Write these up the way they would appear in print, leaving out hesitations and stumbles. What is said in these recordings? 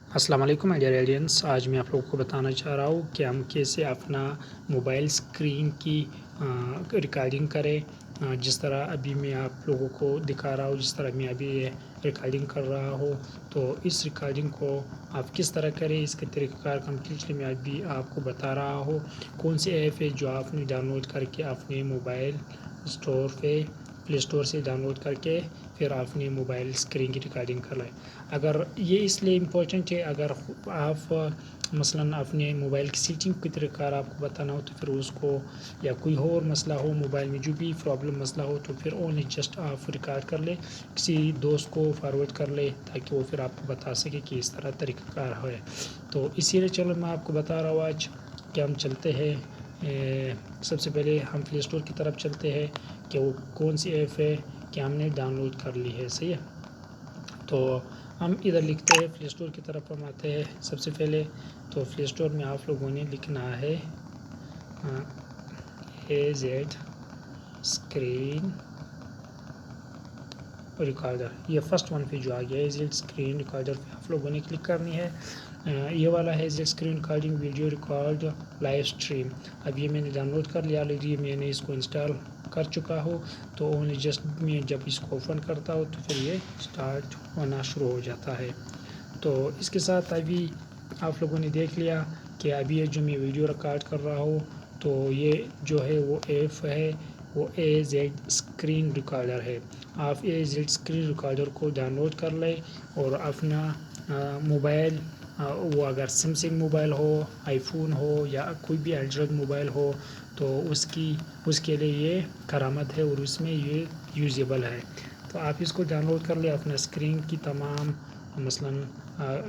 السلام علیکم dear aliens, آج میں آپ لوگوں کو بتانا چاہ رہا ہوں کہ ہم کیسے اپنا موبائل اسکرین کی ریکارڈنگ کریں۔ جس طرح ابھی میں آپ لوگوں کو دکھا رہا ہوں، جس طرح میں ابھی ریکارڈنگ کر رہا ہوں، تو اس ریکارڈنگ کو آپ کس طرح کریں، اس کے طریقہ کار کمپلیٹلی میں ابھی آپ کو بتا رہا ہوں۔ کون سی ایپ ہے جو آپ نے ڈاؤن لوڈ کر کے اپنے موبائل اسٹور پہ پلے اسٹور سے ڈاؤن لوڈ کر کے پھر آپ نے موبائل اسکرین کی ریکارڈنگ کر لیں۔ اگر یہ اس لیے امپورٹنٹ ہے، اگر آپ مثلاً اپنے موبائل کی سیٹنگ کی طریقہ کار آپ کو بتانا ہو تو پھر اس کو، یا کوئی اور مسئلہ ہو موبائل میں جو بھی پرابلم مسئلہ ہو، تو پھر اونلی جسٹ آپ ریکارڈ کر لیں، کسی دوست کو فارورڈ کر لیں تاکہ وہ پھر آپ کو بتا سکے کہ اس طرح طریقہ کار ہے۔ تو اسی لیے چلو میں آپ کو بتا رہا ہوں آج کہ ہم چلتے ہیں، سب سے پہلے ہم پلے اسٹور کی طرف چلتے ہیں کہ وہ کون سی ایپ ہے کہ ہم نے ڈاؤن لوڈ کر لی ہے، صحیح ہے۔ تو ہم ادھر لکھتے ہیں، پلے اسٹور کی طرف ہم آتے ہیں سب سے پہلے۔ تو پلے اسٹور میں آپ لوگوں نے لکھنا ہے AZ اسکرین ریکارڈر، یہ فرسٹ ون پہ جو آ گیا AZ اسکرین ریکارڈر پہ آپ لوگوں نے کلک کرنی ہے۔ یہ والا ہے AZ screen recording video record live stream. اب یہ میں نے ڈاؤن لوڈ کر لیا آلریڈی، میں نے اس کو انسٹال کر چکا ہوں۔ تو اونلی جسٹ میں جب اس کو اوپن کرتا ہوں تو پھر یہ اسٹارٹ ہونا شروع ہو جاتا ہے۔ تو اس کے ساتھ ابھی آپ لوگوں نے دیکھ لیا کہ ابھی یہ جو میں ویڈیو ریکارڈ کر رہا ہوں، تو یہ جو ہے وہ ایپ ہے، وہ AZ اسکرین ریکارڈر ہے۔ آپ AZ اسکرین ریکارڈر کو ڈاؤن لوڈ کر لیں اور اپنا موبائل، وہ اگر سیمسنگ موبائل ہو، آئی فون ہو یا کوئی بھی اینڈرائڈ موبائل ہو تو اس کے لیے یہ کرامت ہے اور اس میں یہ یوزیبل ہے۔ تو آپ اس کو ڈاؤن لوڈ کر لیں، اپنا اسکرین کی تمام مثلاً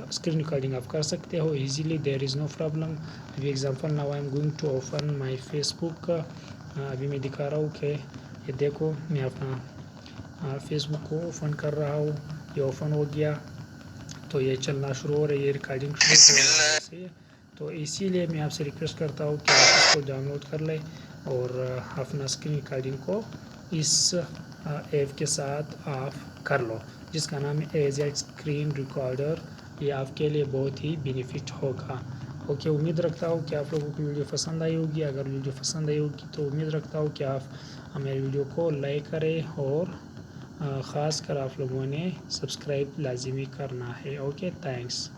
اسکرین ریکارڈنگ آپ کر سکتے ہو easily, there is no problem. ابھی example now I am going to open my Facebook. ابھی میں دکھا رہا ہوں کہ یہ دیکھو میں اپنا فیس بک کو اوپن کر رہا ہوں، یہ اوپن ہو گیا تو یہ چلنا شروع ہو رہا ہے، یہ ریکارڈنگ شروع ہو رہی ہے۔ تو اسی لیے میں آپ سے ریکویسٹ کرتا ہوں کہ آپ اس کو ڈاؤن لوڈ کر لیں اور اپنا اسکرین ریکارڈنگ کو اس ایپ کے ساتھ آپ کر لو، جس کا نام ہے AZ اسکرین ریکارڈر۔ یہ آپ کے لیے بہت ہی بینیفٹ ہوگا۔ اوکے، امید رکھتا ہوں کہ آپ لوگوں کو ویڈیو پسند آئی ہوگی۔ اگر ویڈیو پسند آئی ہوگی تو امید رکھتا ہوں کہ آپ میرے ویڈیو کو لائک کریں اور خاص کر آپ لوگوں نے سبسکرائب لازمی کرنا ہے۔ Okay, thanks.